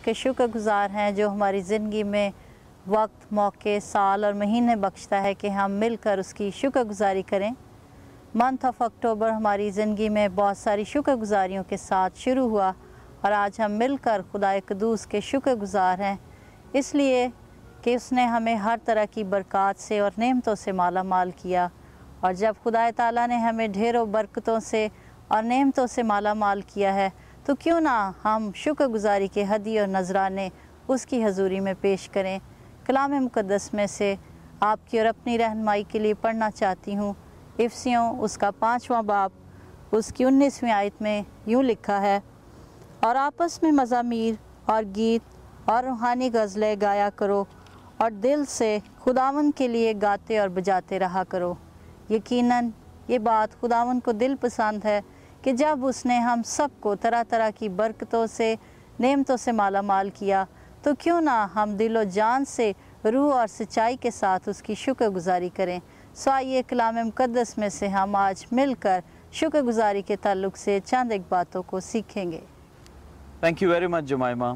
उसके शुक्रगुज़ार हैं जो हमारी ज़िंदगी में वक्त, मौके, साल और महीने बख्शता है कि हम मिलकर उसकी शुक्रगुज़ारी करें। मंथ ऑफ अक्टूबर हमारी ज़िंदगी में बहुत सारी शुक्रगुज़ारियों के साथ शुरू हुआ और आज हम मिलकर खुदाए क़ुद्दूस के शुक्रगुज़ार हैं, इसलिए कि उसने हमें हर तरह की बरक़ात से और नेमतों से माला माल किया। और जब खुदा ताला ने हमें ढेरों बरकतों से और नेमतों से माला माल किया है, तो क्यों ना हम शुक्रगुज़ारी के हदी और नजराने उसकी हजूरी में पेश करें। कलाम मुक़द्दस में से आपकी और अपनी रहनुमाई के लिए पढ़ना चाहती हूँ। इफ़सियों उसका 5वां बाब उसकी 19वीं आयत में यूँ लिखा है, और आपस में मज़ामीर और गीत और रूहानी गज़लें गाया करो और दिल से खुदावन के लिए गाते और बजाते रहा करो। यकीनन ये बात खुदावन को दिल पसंद है कि जब उसने हम सबको तरह तरह की बरकतों से, नेमतों से माला माल किया, तो क्यों ना हम दिलो जान से, रूह और सच्चाई के साथ उसकी शुक्रगुज़ारी करें। सो आइए कलाम मुक़द्दस में से हम आज मिलकर शुक्रगुज़ारी के ताल्लुक़ से चंद एक बातों को सीखेंगे। Thank you very much Jumaima.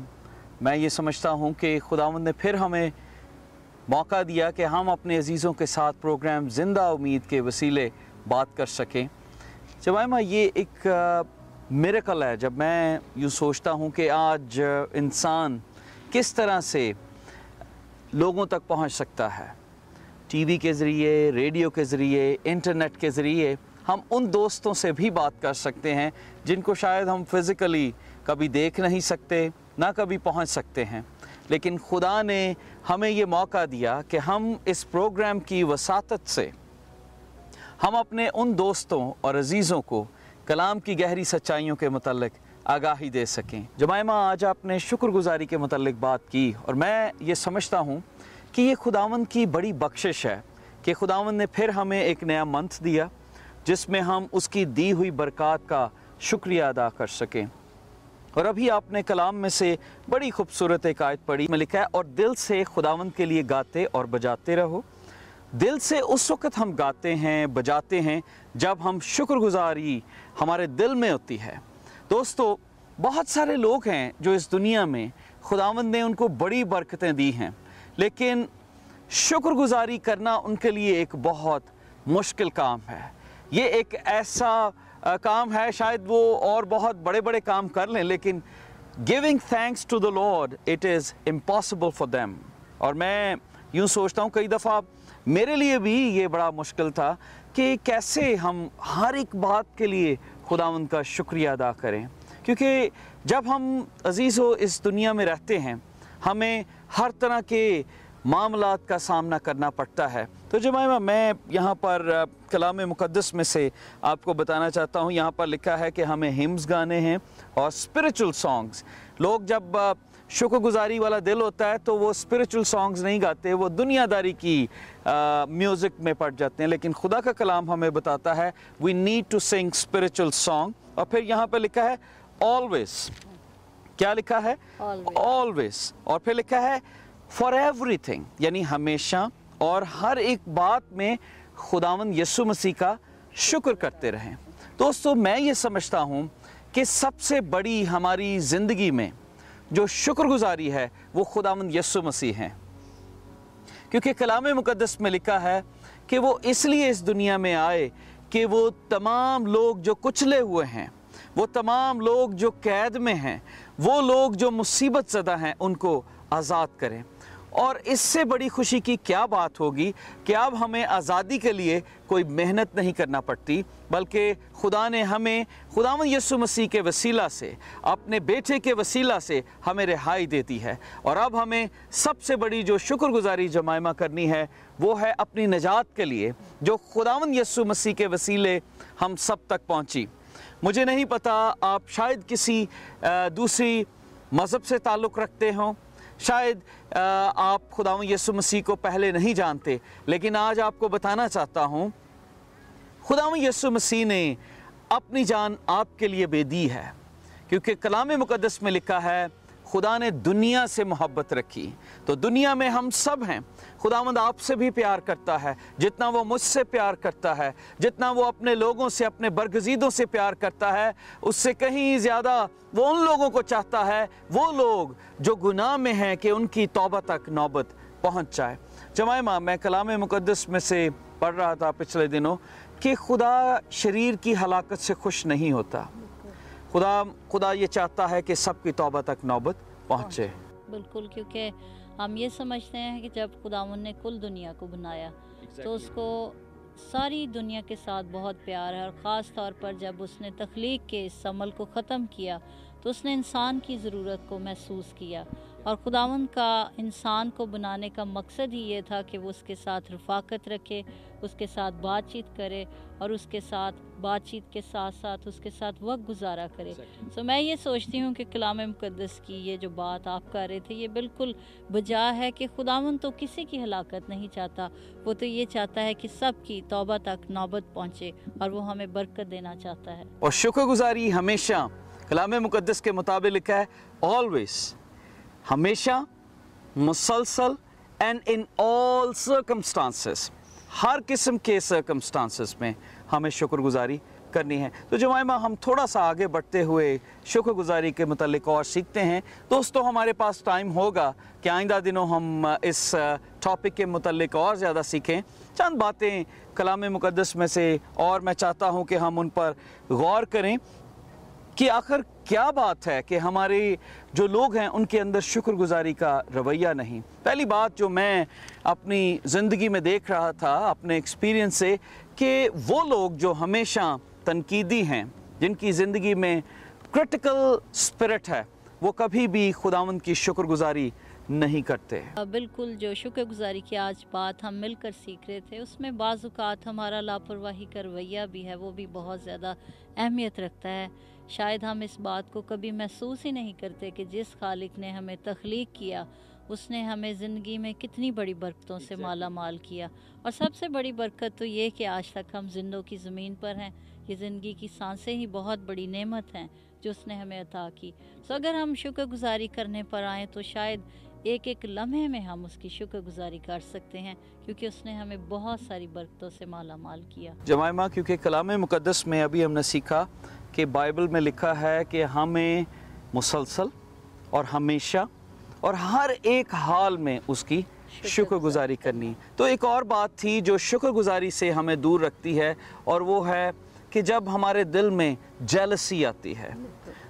मैं ये समझता हूँ कि खुदावंद ने फिर हमें मौका दिया कि हम अपने अजीज़ों के साथ प्रोग्राम ज़िंदा उम्मीद के वसीले बात कर सकें। जुमाइमा, ये एक मिरेकल है जब मैं यूँ सोचता हूँ कि आज इंसान किस तरह से लोगों तक पहुँच सकता है। टीवी के ज़रिए, रेडियो के ज़रिए, इंटरनेट के ज़रिए हम उन दोस्तों से भी बात कर सकते हैं जिनको शायद हम फ़िज़िकली कभी देख नहीं सकते, ना कभी पहुंच सकते हैं। लेकिन खुदा ने हमें ये मौका दिया कि हम इस प्रोग्राम की वसातत से हम अपने उन दोस्तों और अजीज़ों को कलाम की गहरी सच्चाइयों के मुतल्लिक आगाही दे सकें। जुमाइमा, आज आपने शुक्रगुज़ारी के मुतल्लिक बात की और मैं ये समझता हूँ कि ये खुदावंद की बड़ी बख्शिश है कि खुदावंद ने फिर हमें एक नया मंथ दिया जिसमें हम उसकी दी हुई बरक़ात का शुक्रिया अदा कर सकें। और अभी आपने कलाम में से बड़ी खूबसूरत एक आयत पढ़ी में लिखा है, और दिल से खुदावंद के लिए गाते और बजाते रहो। दिल से उस वक़्त हम गाते हैं, बजाते हैं जब हम शुक्रगुज़ारी हमारे दिल में होती है। दोस्तों, बहुत सारे लोग हैं जो इस दुनिया में खुदावंद ने उनको बड़ी बरकतें दी हैं, लेकिन शुक्रगुज़ारी करना उनके लिए एक बहुत मुश्किल काम है। ये एक ऐसा काम है, शायद वो और बहुत बड़े बड़े काम कर लें, लेकिन giving thanks to the lord it is impossible for them. और मैं यूँ सोचता हूँ कई दफ़ा मेरे लिए भी ये बड़ा मुश्किल था कि कैसे हम हर एक बात के लिए खुदावंद का शुक्रिया अदा करें, क्योंकि जब हम अजीज़ों इस दुनिया में रहते हैं हमें हर तरह के मामलात का सामना करना पड़ता है। तो जुमाइमा, मैं यहाँ पर कलाम मुक़द्दस में से आपको बताना चाहता हूँ। यहाँ पर लिखा है कि हमें हिम्स गाने हैं और स्पिरिचुअल सॉन्ग्स। लोग जब शुक्रगुज़ारी वाला दिल होता है तो वो स्पिरिचुअल सॉन्ग्स नहीं गाते, वो दुनियादारी की म्यूज़िक में पड़ जाते हैं। लेकिन खुदा का कलाम हमें बताता है we need to sing spiritual song. और फिर यहाँ पर लिखा है ऑलवेज। क्या लिखा है? ऑलवेज। और फिर लिखा है फॉर एवरीथिंग, यानी हमेशा और हर एक बात में खुदावंद यीशु मसीह का शुक्र करते रहें। दोस्तों, मैं ये समझता हूँ कि सबसे बड़ी हमारी ज़िंदगी में जो शुक्रगुज़ारी है वो खुदावंद यीशु मसीह हैं, क्योंकि कलाम मुक़द्दस में लिखा है कि वो इसलिए इस दुनिया में आए कि वो तमाम लोग जो कुचले हुए हैं, वो तमाम लोग जो कैद में हैं, वो लोग जो मुसीबत ज़दा हैं, उनको आज़ाद करें। और इससे बड़ी खुशी की क्या बात होगी कि अब हमें आज़ादी के लिए कोई मेहनत नहीं करना पड़ती, बल्कि खुदा ने हमें खुदावंद यीशु मसीह के वसीला से, अपने बेटे के वसीला से हमें रिहाई देती है। और अब हमें सबसे बड़ी जो शुक्रगुज़ारी जुमाइमा करनी है वो है अपनी निजात के लिए, जो खुदावंद यीशु मसीह के वसीले हम सब तक पहुँची। मुझे नहीं पता, आप शायद किसी दूसरी मज़हब से ताल्लुक़ रखते हों, शायद आप खुदावंद यीशु मसीह को पहले नहीं जानते, लेकिन आज आपको बताना चाहता हूँ खुदावंद यीशु मसीह ने अपनी जान आपके लिए दे दी है, क्योंकि कलाम मुक़द्दस में लिखा है खुदा ने दुनिया से मोहब्बत रखी। तो दुनिया में हम सब हैं, खुदावंद आपसे भी प्यार करता है जितना वो मुझसे प्यार करता है, जितना वो अपने लोगों से, अपने बरगज़ीदों से प्यार करता है, उससे कहीं ज़्यादा वो उन लोगों को चाहता है, वो लोग जो गुनाह में हैं, कि उनकी तौबा तक नौबत पहुंच जाए। जमाइमा, मैं कलाम मुक़द्दस में से पढ़ रहा था पिछले दिनों कि खुदा शरीर की हलाकत से खुश नहीं होता। खुदा ये चाहता है कि सबकी तौबा तक नौबत पहुँचे। बिल्कुल, क्योंकि हम ये समझते हैं कि जब खुदावंद ने कुल दुनिया को बनाया तो उसको सारी दुनिया के साथ बहुत प्यार है, और ख़ास तौर पर जब उसने तख्लीक के इस अमल को ख़त्म किया तो उसने इंसान की ज़रूरत को महसूस किया, और खुदावंद का इंसान को बनाने का मकसद ही ये था कि वो उसके साथ रफ़ाकत रखे, उसके साथ बातचीत करे, और उसके साथ बातचीत के साथ साथ उसके साथ वक्त गुजारा करे। सो मैं ये सोचती हूँ कि कलाम मुक़द्दस की ये जो बात आप कर रहे थे ये बिल्कुल बजा है कि खुदावंद तो किसी की हलाकत नहीं चाहता, वो तो ये चाहता है कि सब की तौबा तक नौबत पहुँचे, और वो हमें बरकत देना चाहता है। और शुक्रगुजारी हमेशा कलाम मुक़द्दस के मुताबिक लिखा है, ऑलवेज, हमेशा, मुसलसल, एंड इन ऑल सर्कमस्टांसेस, हर किस्म के सर्कमस्टांसेस में हमें शुक्रगुजारी करनी है। तो जमाइमा, हम थोड़ा सा आगे बढ़ते हुए शुक्रगुजारी के मुतालिक और सीखते हैं। दोस्तों, हमारे पास टाइम होगा कि आइंदा दिनों हम इस टॉपिक के मुतालिक और ज़्यादा सीखें। चंद बातें कलाम मुक़द्दस में से और मैं चाहता हूँ कि हम उन पर गौर करें कि आखिर क्या बात है कि हमारे जो लोग हैं उनके अंदर शुक्रगुजारी का रवैया नहीं। पहली बात जो मैं अपनी ज़िंदगी में देख रहा था अपने एक्सपीरियंस से, कि वो लोग जो हमेशा तनकीदी हैं, जिनकी ज़िंदगी में क्रिटिकल स्पिरिट है, वो कभी भी खुदावंद की शुक्रगुजारी नहीं करते। बिल्कुल, जो शुक्रगुजारी की आज बात हम मिलकर सीख रहे थे उसमें बाज़-औक़ात हमारा लापरवाही का रवैया भी है, वो भी बहुत ज़्यादा अहमियत रखता है। शायद हम इस बात को कभी महसूस ही नहीं करते कि जिस खालिक ने हमें तख्लीक किया उसने हमें ज़िंदगी में कितनी बड़ी बरकतों से माला माल किया, और सबसे बड़ी बरकत तो ये कि आज तक हम जिंदों की ज़मीन पर हैं। ये ज़िंदगी की सांसें ही बहुत बड़ी नेमत हैं जो उसने हमें अता की। सो अगर हम शुक्रगुजारी करने पर आएँ तो शायद एक एक लम्हे में हम उसकी शुक्रगुजारी कर सकते हैं, क्योंकि उसने हमें बहुत सारी बरकतों से माला माल किया। जमाइमा, क्योंकि कलाम मुक़द्दस में अभी हमने सीखा कि बाइबल में लिखा है कि हमें मुसलसल और हमेशा और हर एक हाल में उसकी शुक्रगुजारी करनी। तो एक और बात थी जो शुक्रगुजारी से हमें दूर रखती है, और वो है कि जब हमारे दिल में जेलसी आती है,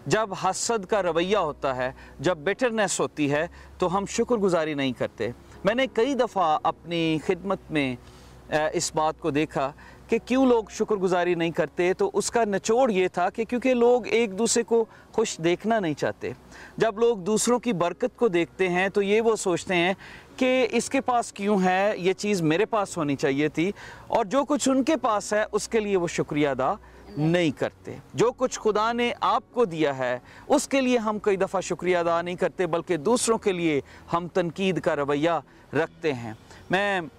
जब हसद का रवैया होता है, जब बिटरनेस होती है, तो हम शुक्रगुजारी नहीं करते। मैंने कई दफ़ा अपनी खिदमत में इस बात को देखा कि क्यों लोग शुक्रगुजारी नहीं करते, तो उसका निचोड़ ये था कि क्योंकि लोग एक दूसरे को खुश देखना नहीं चाहते। जब लोग दूसरों की बरकत को देखते हैं तो ये वो सोचते हैं कि इसके पास क्यों है, ये चीज़ मेरे पास होनी चाहिए थी, और जो कुछ उनके पास है उसके लिए वो शुक्रिया अदा नहीं करते। जो कुछ खुदा ने आपको दिया है उसके लिए हम कई दफ़ा शुक्रिया अदा नहीं करते, बल्कि दूसरों के लिए हम तनकीद का रवैया रखते हैं। मैं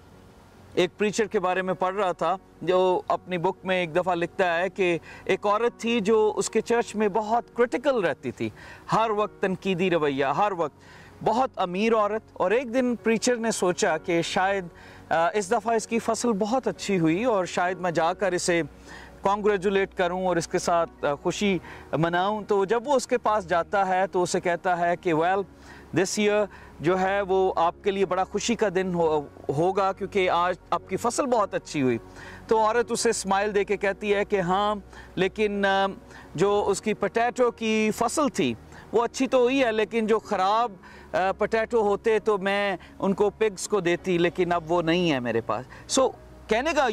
एक प्रीचर के बारे में पढ़ रहा था जो अपनी बुक में एक दफ़ा लिखता है कि एक औरत थी जो उसके चर्च में बहुत क्रिटिकल रहती थी, हर वक्त तनकीदी रवैया, हर वक्त, बहुत अमीर औरत। और एक दिन प्रीचर ने सोचा कि शायद इस दफ़ा इसकी फसल बहुत अच्छी हुई और शायद मैं जाकर इसे कॉन्ग्रेचुलेट करूं और इसके साथ खुशी मनाऊं। तो जब वो उसके पास जाता है तो उसे कहता है कि वेल, दिस ईयर जो है वो आपके लिए बड़ा खुशी का दिन होगा क्योंकि आज आपकी फसल बहुत अच्छी हुई। तो औरत उसे स्माइल दे के कहती है कि हाँ, लेकिन जो उसकी पोटैटो की फसल थी वो अच्छी तो हुई है, लेकिन जो ख़राब पोटैटो होते तो मैं उनको पिग्स को देती, लेकिन अब वो नहीं है मेरे पास। सो कहने का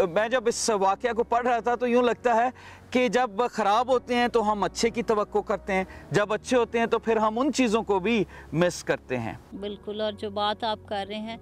मैं जब इस वाक़या को पढ़ रहा था तो यूँ लगता है कि जब ख़राब होते हैं तो हम अच्छे की तवक्को करते हैं, जब अच्छे होते हैं तो फिर हम उन चीज़ों को भी मिस करते हैं। बिल्कुल, और जो बात आप कर रहे हैं,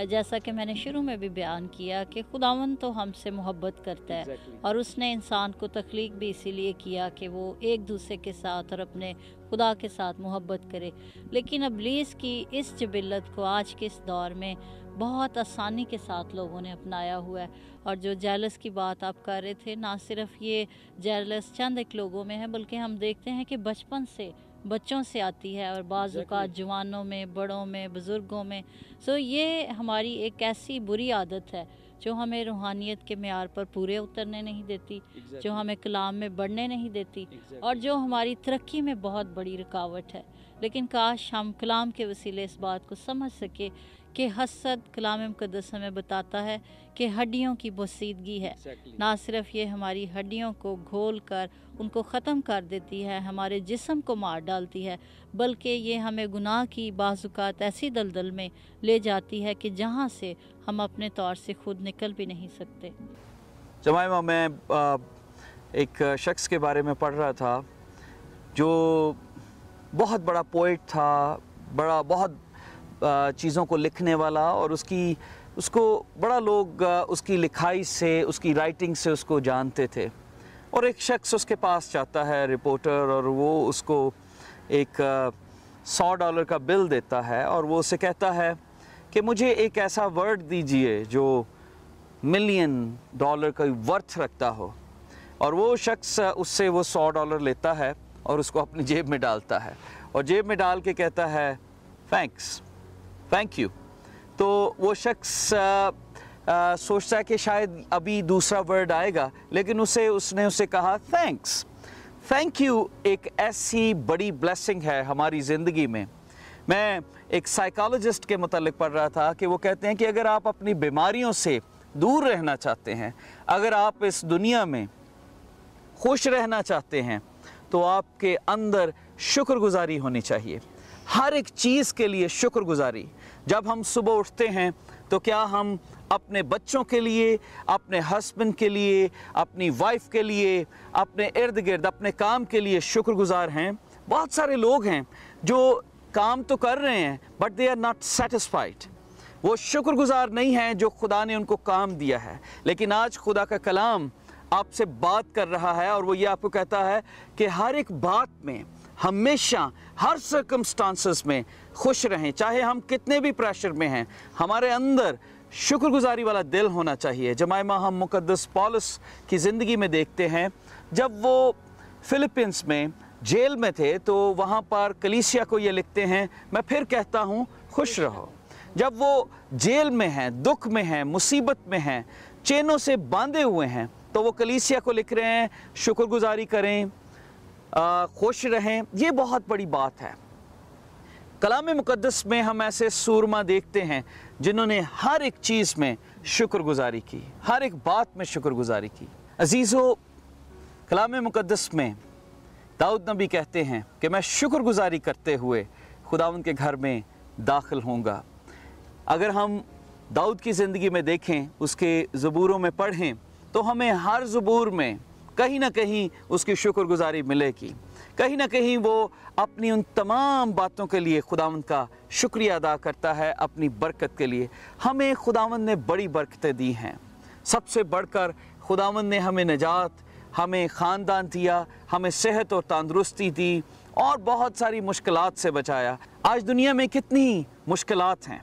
जैसा कि मैंने शुरू में भी बयान किया कि खुदावंद तो हमसे मोहब्बत करता है और उसने इंसान को तख्लीक भी इसीलिए किया कि वो एक दूसरे के साथ और अपने खुदा के साथ मोहब्बत करे। लेकिन इब्लीस की इस जबिलत को आज के इस दौर में बहुत आसानी के साथ लोगों ने अपनाया हुआ है। और जो जेलस की बात आप कर रहे थे, ना सिर्फ ये जेलस चंद एक लोगों में है, बल्कि हम देखते हैं कि बचपन से बच्चों से आती है और बाज़ औक़ात जवानों में, बड़ों में, बुज़ुर्गों में। सो ये हमारी एक ऐसी बुरी आदत है जो हमें रूहानियत के मेयार पर पूरे उतरने नहीं देती, जो हमें कलाम में बढ़ने नहीं देती और जो हमारी तरक्की में बहुत बड़ी रुकावट है। लेकिन काश हम कलाम के वसीले इस बात को समझ सके कि हसद, कलाम मुक़द्दस हमें बताता है कि हड्डियों की बोसीदगी है। ना सिर्फ ये हमारी हड्डियों को घोल कर उनको ख़त्म कर देती है, हमारे जिस्म को मार डालती है, बल्कि ये हमें गुनाह की बाज़ औक़ात ऐसी दलदल में ले जाती है कि जहाँ से हम अपने तौर से खुद निकल भी नहीं सकते। जमाइमा, मैं एक शख्स के बारे में पढ़ रहा था जो बहुत बड़ा पोइट था, बहुत चीज़ों को लिखने वाला, और उसको बड़ा लोग उसकी लिखाई से, उसकी राइटिंग से उसको जानते थे। और एक शख्स उसके पास जाता है, रिपोर्टर, और वो उसको एक $100 का बिल देता है और वो उसे कहता है कि मुझे एक ऐसा वर्ड दीजिए जो $1 मिलियन का वर्थ रखता हो। और वो शख्स उससे वो $100 लेता है और उसको अपनी जेब में डालता है और जेब में डाल के कहता है थैंक यू। तो वो शख्स सोचता है कि शायद अभी दूसरा वर्ड आएगा, लेकिन उसने उसे कहा थैंक यू एक ऐसी बड़ी ब्लेसिंग है हमारी ज़िंदगी में। मैं एक साइकोलॉजिस्ट के मुतालिक पढ़ रहा था कि वो कहते हैं कि अगर आप अपनी बीमारियों से दूर रहना चाहते हैं, अगर आप इस दुनिया में खुश रहना चाहते हैं, तो आपके अंदर शुक्रगुजारी होनी चाहिए, हर एक चीज़ के लिए शुक्रगुजारी। जब हम सुबह उठते हैं तो क्या हम अपने बच्चों के लिए, अपने हस्बैंड के लिए, अपनी वाइफ के लिए, अपने इर्द गिर्द अपने काम के लिए शुक्रगुजार हैं? बहुत सारे लोग हैं जो काम तो कर रहे हैं but they are not satisfied, वो शुक्रगुजार नहीं हैं जो खुदा ने उनको काम दिया है। लेकिन आज खुदा का कलाम आपसे बात कर रहा है और वो ये आपको कहता है कि हर एक बात में, हमेशा, हर सर्कमस्टांसेस में खुश रहें, चाहे हम कितने भी प्रेशर में हैं। हमारे अंदर शुक्रगुजारी वाला दिल होना चाहिए। जमाइमा, हम मुक़द्दस पौलुस की ज़िंदगी में देखते हैं, जब वो फिलिपींस में जेल में थे तो वहाँ पर कलीसिया को ये लिखते हैं, मैं फिर कहता हूँ खुश रहो। जब वो जेल में हैं, दुख में हैं, मुसीबत में हैं, चेनों से बांधे हुए हैं, तो वो कलीसिया को लिख रहे हैं शुक्रगुजारी करें, खुश रहें। ये बहुत बड़ी बात है। कलाम मुक़द्दस में हम ऐसे सूरमा देखते हैं जिन्होंने हर एक चीज़ में शुक्रगुजारी की, हर एक बात में शुक्रगुजारी की। अजीज़ो, कलाम मुक़द्दस में दाऊद नबी कहते हैं कि मैं शुक्रगुजारी करते हुए खुदावंद के घर में दाखिल होऊंगा। अगर हम दाऊद की ज़िंदगी में देखें, उसके ज़बूरों में पढ़ें, तो हमें हर ज़बूर में कहीं ना कहीं उसकी शुक्रगुजारी मिलेगी। कहीं ना कहीं वो अपनी उन तमाम बातों के लिए खुदावंद का शुक्रिया अदा करता है, अपनी बरकत के लिए। हमें खुदावंद ने बड़ी बरकतें दी हैं। सबसे बढ़कर खुदावंद ने हमें निजात, हमें ख़ानदान दिया, हमें सेहत और तंदुरुस्ती दी और बहुत सारी मुश्किलात से बचाया। आज दुनिया में कितनी मुश्किलात हैं,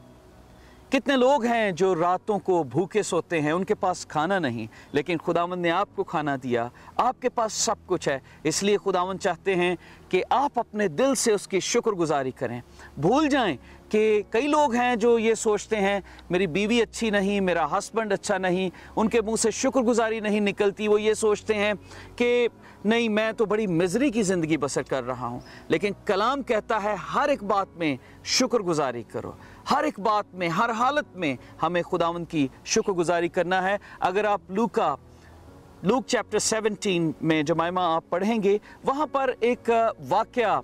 कितने लोग हैं जो रातों को भूखे सोते हैं, उनके पास खाना नहीं, लेकिन खुदावंद ने आपको खाना दिया, आपके पास सब कुछ है। इसलिए खुदावंद चाहते हैं कि आप अपने दिल से उसकी शुक्रगुजारी करें। भूल जाएं कि कई लोग हैं जो ये सोचते हैं मेरी बीवी अच्छी नहीं, मेरा हस्बैंड अच्छा नहीं, उनके मुंह से शुक्रगुजारी नहीं निकलती। वो ये सोचते हैं कि नहीं, मैं तो बड़ी मिज़री की ज़िंदगी बसर कर रहा हूँ। लेकिन कलाम कहता है हर एक बात में शुक्रगुजारी करो, हर एक बात में, हर हालत में हमें खुदावंद की शुक्रगुजारी करना है। अगर आप लूक चैप्टर 17 में जमाइमा आप पढ़ेंगे, वहाँ पर एक वाक़या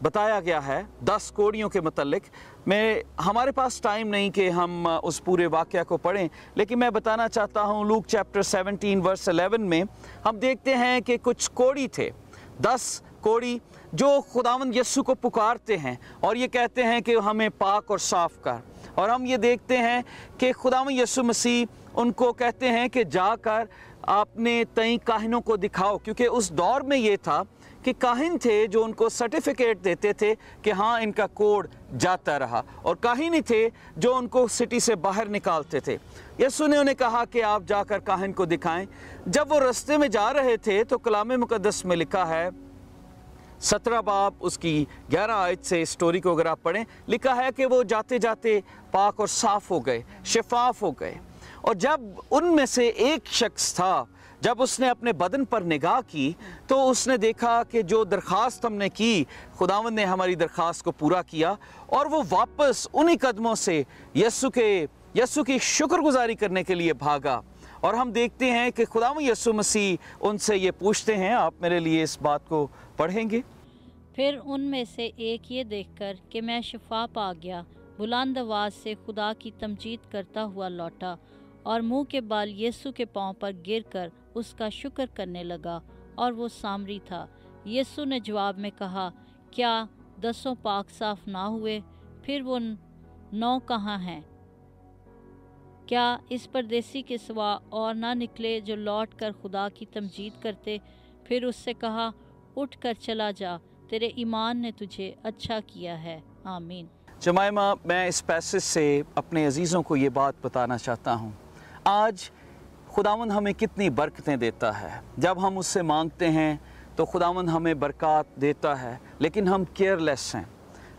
बताया गया है 10 कोड़ियों के मतलब। हमारे पास टाइम नहीं कि हम उस पूरे वाक़या को पढ़ें, लेकिन मैं बताना चाहता हूँ लूक चैप्टर 17 वर्स 11 में हम देखते हैं कि कुछ कोड़ी थे, 10 कोड़ी जो खुदावंद यीशु को पुकारते हैं और ये कहते हैं कि हमें पाक और साफ़ कर। और हम ये देखते हैं कि खुदावंद यीशु मसीह उनको कहते हैं कि जाकर अपने तई काहिनों को दिखाओ, क्योंकि उस दौर में ये था कि काहिन थे जो उनको सर्टिफिकेट देते थे कि हाँ इनका कोड जाता रहा, और काहिन ही थे जो उनको सिटी से बाहर निकालते थे। यीशु ने उन्हें कहा कि आप जाकर काहिन को दिखाएं। जब वो रास्ते में जा रहे थे तो कलाम मुक़द्दस में लिखा है 17 बाब उसकी 11 आयत से इस स्टोरी को अगर आप पढ़ें, लिखा है कि वो जाते जाते पाक और साफ़ हो गए, शिफाफ हो गए। और जब उनमें से एक शख्स था, जब उसने अपने बदन पर निगाह की तो उसने देखा कि जो दरख्वास्त हमने की, खुदावंद ने हमारी दरख्वास्त को पूरा किया, और वो वापस उन्हीं कदमों से यस्सु की शुक्रगुजारी करने के लिए भागा। और हम देखते हैं कि खुदावंद यस्सु मसीह उनसे ये पूछते हैं, आप मेरे लिए इस बात को पढ़ेंगे? फिर उनमें से एक ये देखकर कि मैं शिफा पा गया, बुलंद आवाज़ से खुदा की तमजीद करता हुआ लौटा और मुंह के बाल यीशु के पांव पर गिरकर उसका शुक्र करने लगा, और वो सामरी था। यीशु ने जवाब में कहा, क्या 10 पाक साफ ना हुए? फिर वो 9 कहाँ हैं? क्या इस परदेसी के सिवा और ना निकले जो लौट कर खुदा की तमजीद करते? फिर उससे कहा, उठ कर चला जा, तेरे ईमान ने तुझे अच्छा किया है। आमीन। जमाइमा, मैं इस पैसेज से अपने अजीज़ों को ये बात बताना चाहता हूँ, आज खुदावंद हमें कितनी बरकतें देता है। जब हम उससे मांगते हैं तो खुदावंद हमें बरकत देता है, लेकिन हम केयरलेस हैं।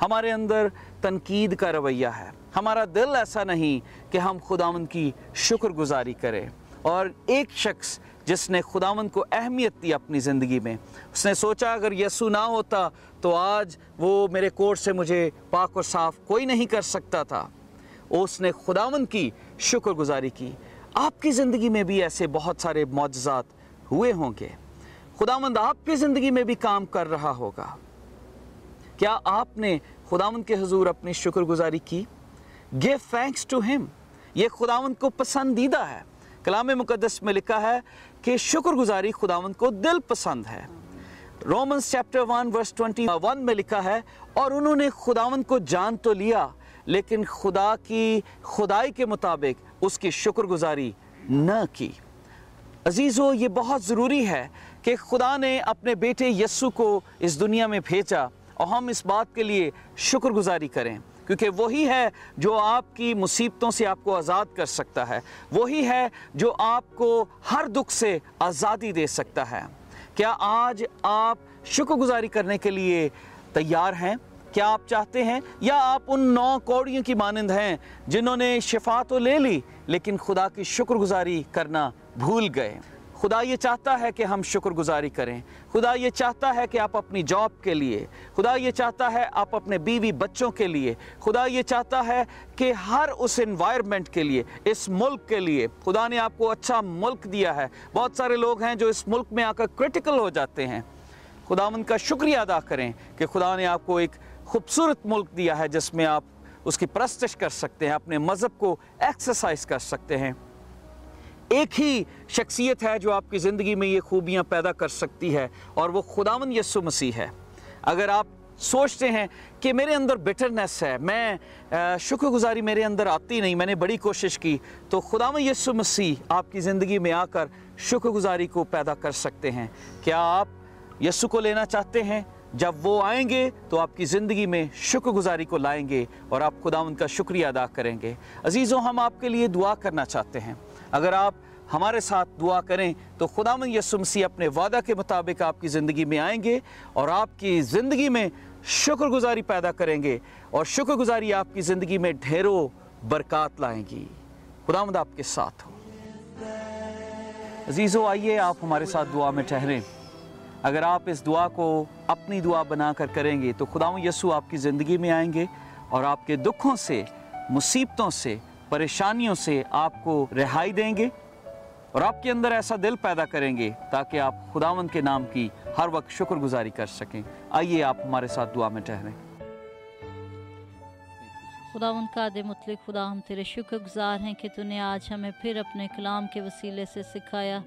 हमारे अंदर तनकीद का रवैया है, हमारा दिल ऐसा नहीं कि हम खुदावंद की शुक्रगुजारी करें। और एक शख्स जिसने खुदावंद को अहमियत दी अपनी ज़िंदगी में, उसने सोचा अगर यीशु ना होता तो आज वो मेरे कोर्ट से मुझे पाक और साफ़ कोई नहीं कर सकता था। उसने खुदावंद की शुक्रगुजारी की। आपकी ज़िंदगी में भी ऐसे बहुत सारे मौजज़ात हुए होंगे। खुदावंद आपकी ज़िंदगी में भी काम कर रहा होगा। क्या आपने खुदावंद के हुजूर अपनी शुक्रगुजारी की? Give thanks to him. ये खुदावंद को पसंदीदा है। कलाम मुकद्दस में लिखा है कि शुक्रगुजारी खुदावंद को दिल पसंद है। रोमन्स चैप्टर 1 वर्स 21 में लिखा है, और उन्होंने खुदावंद को जान तो लिया, लेकिन खुदा की खुदाई के मुताबिक उसकी शुक्रगुजारी न की। अजीज़ों, ये बहुत ज़रूरी है कि खुदा ने अपने बेटे यस्सु को इस दुनिया में भेजा, और हम इस बात के लिए शुक्रगुजारी करें, क्योंकि वही है जो आपकी मुसीबतों से आपको आज़ाद कर सकता है, वही है जो आपको हर दुख से आज़ादी दे सकता है। क्या आज आप शुक्रगुजारी करने के लिए तैयार हैं? क्या आप चाहते हैं, या आप उन 9 कौड़ियों की मानंद हैं जिन्होंने शिफा तो ले ली लेकिन खुदा की शुक्रगुजारी करना भूल गए? खुदा ये चाहता है कि हम शुक्रगुजारी करें। खुदा ये चाहता है कि आप अपनी जॉब के लिए, खुदा ये चाहता है आप अपने बीवी बच्चों के लिए, खुदा ये चाहता है कि हर उस एनवायरनमेंट के लिए, इस मुल्क के लिए। खुदा ने आपको अच्छा मुल्क दिया है। बहुत सारे लोग हैं जो इस मुल्क में आकर क्रिटिकल हो जाते हैं। खुदावंद का शुक्रिया अदा करें कि खुदा ने आपको एक खूबसूरत मुल्क दिया है जिसमें आप उसकी परस्तिश कर सकते हैं, अपने मज़हब को एक्सरसाइज कर सकते हैं। एक ही शख्सियत है जो आपकी ज़िंदगी में ये खूबियाँ पैदा कर सकती है, और वो खुदावंद यीशु मसीह है। अगर आप सोचते हैं कि मेरे अंदर बिटरनेस है, मैं शुक्रगुजारी मेरे अंदर आती नहीं, मैंने बड़ी कोशिश की, तो खुदावंद यीशु मसीह आपकी ज़िंदगी में आकर शुक्रगुजारी को पैदा कर सकते हैं। क्या आप यीशु को लेना चाहते हैं? जब वो आएंगे तो आपकी ज़िंदगी में शुक्रगुजारी को लाएंगे और आप खुदावंद का शुक्रिया अदा करेंगे। अजीज़ों, हम आपके लिए दुआ करना चाहते हैं। अगर आप हमारे साथ दुआ करें तो खुदावंद यीशु मसीह अपने वादा के मुताबिक आपकी ज़िंदगी में आएंगे और आपकी ज़िंदगी में शुक्रगुजारी पैदा करेंगे, और शुक्रगुजारी आपकी ज़िंदगी में ढेरों बरकत लाएंगी। खुदावंद आपके साथ हो। अजीज़ों, आइए आप हमारे साथ दुआ में ठहरें। अगर आप इस दुआ को अपनी दुआ बनाकर करेंगे तो खुदावंद यीशु आपकी ज़िंदगी में आएंगे और आपके दुखों से, मुसीबतों से, परेशानियों से आपको रिहाई देंगे, और आपके अंदर ऐसा दिल पैदा करेंगे ताकि आप खुदावंद के नाम की हर वक्त शुक्रगुजारी कर सकें। आइए आप हमारे साथ दुआ में ठहरें। खुदावंद का दे मुतलिक खुदा, हम तेरे शुक्रगुजार हैं कि तूने आज हमें फिर अपने कलाम के वसीले से सिखाया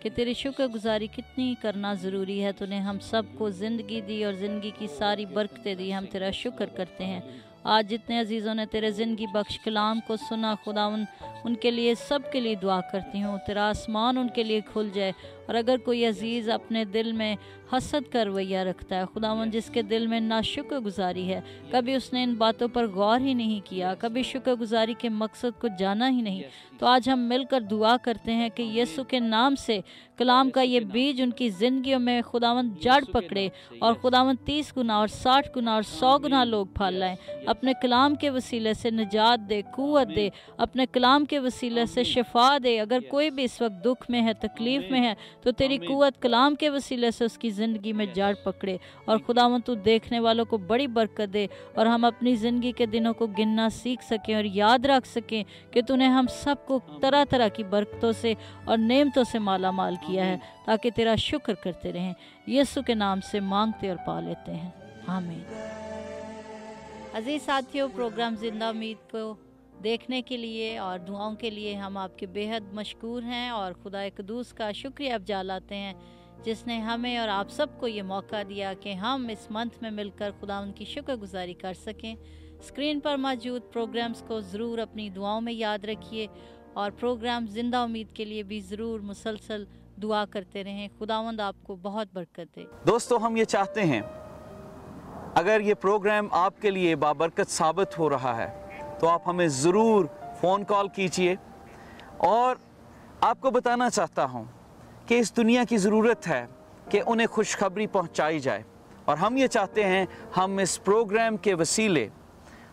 कि तेरी शुक्रगुजारी कितनी करना ज़रूरी है। तूने हम सब को ज़िंदगी दी और ज़िंदगी की सारी बरकतें दी। हम तेरा शुक्र करते हैं। आज जितने अजीज़ों ने तेरे ज़िंदगी बख्श कलाम को सुना, खुदावंद उनके लिए, सब के लिए दुआ करती हूँ, तेरा आसमान उनके लिए खुल जाए। और अगर कोई अजीज़ अपने दिल में हसद का रवैया रखता है, खुदावंद जिसके दिल में नाशुक्रगुजारी है, कभी उसने इन बातों पर गौर ही नहीं किया, कभी शुक्रगुजारी के मकसद को जाना ही नहीं, तो आज हम मिलकर दुआ करते हैं कि यीशु के नाम से कलाम का ये बीज उनकी ज़िंदगियों में खुदावंद जड़ पकड़े और खुदावंद 30 गुना और 60 गुना और 100 गुना लोग फल लाएं। अपने कलाम के वसीले से निजात दे, कुव्वत दे, अपने कलाम के वसीले से शिफा दे। अगर कोई भी इस वक्त दुख में है, तकलीफ़ में है, तो तेरी कुव्वत कलाम के वसीले से उसकी ज़िंदगी में जड़ पकड़े। और खुदावंद तू देखने वालों को बड़ी बरकत दे और हम अपनी ज़िंदगी के दिनों को गिनना सीख सकें और याद रख सकें कि तूने हम सबको तरह तरह की बरकतों से और नेमतों से माला माल किया है, ताकि तेरा शुक्र करते रहें। यीशु के नाम से मांगते और पा लेते हैं, आमीन। अजीज़ साथियों, प्रोग्राम ज़िंदा उम्मीद को देखने के लिए और दुआओं के लिए हम आपके बेहद मशकूर हैं और खुदा क़ुद्दूस का शुक्रिया अफ़जा लाते हैं जिसने हमें और आप सबको ये मौका दिया कि हम इस मंथ में मिलकर खुदा उनकी शुक्रगुजारी कर सकें। स्क्रीन पर मौजूद प्रोग्राम्स को ज़रूर अपनी दुआओं में याद रखिए और प्रोग्राम ज़िंदा उम्मीद के लिए भी ज़रूर मुसलसल दुआ करते रहें। खुदावंद आपको बहुत बरकत दे। दोस्तों, हम ये चाहते हैं अगर ये प्रोग्राम आपके लिए बाबरकत साबित हो रहा है तो आप हमें ज़रूर फ़ोन कॉल कीजिए। और आपको बताना चाहता हूँ कि इस दुनिया की ज़रूरत है कि उन्हें खुशखबरी पहुँचाई जाए, और हम ये चाहते हैं हम इस प्रोग्राम के वसीले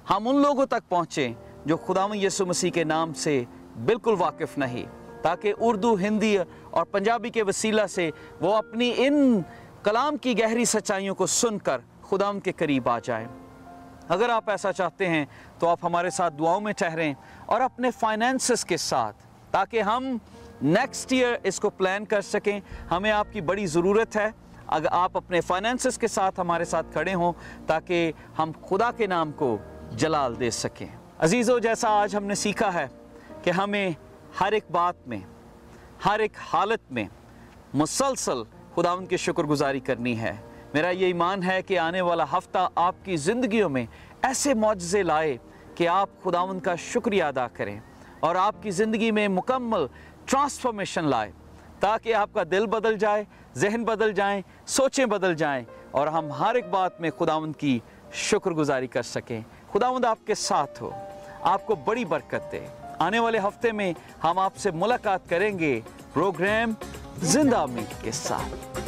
हम उन लोगों तक पहुँचें जो खुदावंद यीशु मसीह के नाम से बिल्कुल वाकिफ़ नहीं, ताकि उर्दू, हिंदी और पंजाबी के वसीला से वो अपनी इन कलाम की गहरी सच्चाइयों को सुनकर खुदावंद के करीब आ जाए। अगर आप ऐसा चाहते हैं तो आप हमारे साथ दुआओं में ठहरें और अपने फाइनेंसेस के साथ, ताकि हम नेक्स्ट ईयर इसको प्लान कर सकें। हमें आपकी बड़ी ज़रूरत है। अगर आप अपने फाइनेंसेस के साथ हमारे साथ खड़े हों ताकि हम खुदा के नाम को जलाल दे सकें। अजीज़ों, जैसा आज हमने सीखा है कि हमें हर एक बात में, हर एक हालत में मुसलसल खुदावंद की शुक्रगुजारी करनी है। मेरा ये ईमान है कि आने वाला हफ्ता आपकी ज़िंदगियों में ऐसे मौजज़े लाए कि आप खुदावंद का शुक्रिया अदा करें और आपकी ज़िंदगी में मुकम्मल ट्रांसफॉर्मेशन लाए, ताकि आपका दिल बदल जाए, जहन बदल जाएं, सोचें बदल जाएं और हम हर एक बात में खुदावंद की शुक्रगुजारी कर सकें। खुदावंद आपके साथ हो, आपको बड़ी बरकत दे। आने वाले हफ्ते में हम आपसे मुलाकात करेंगे प्रोग्राम ज़िंदा उम्मीद के साथ।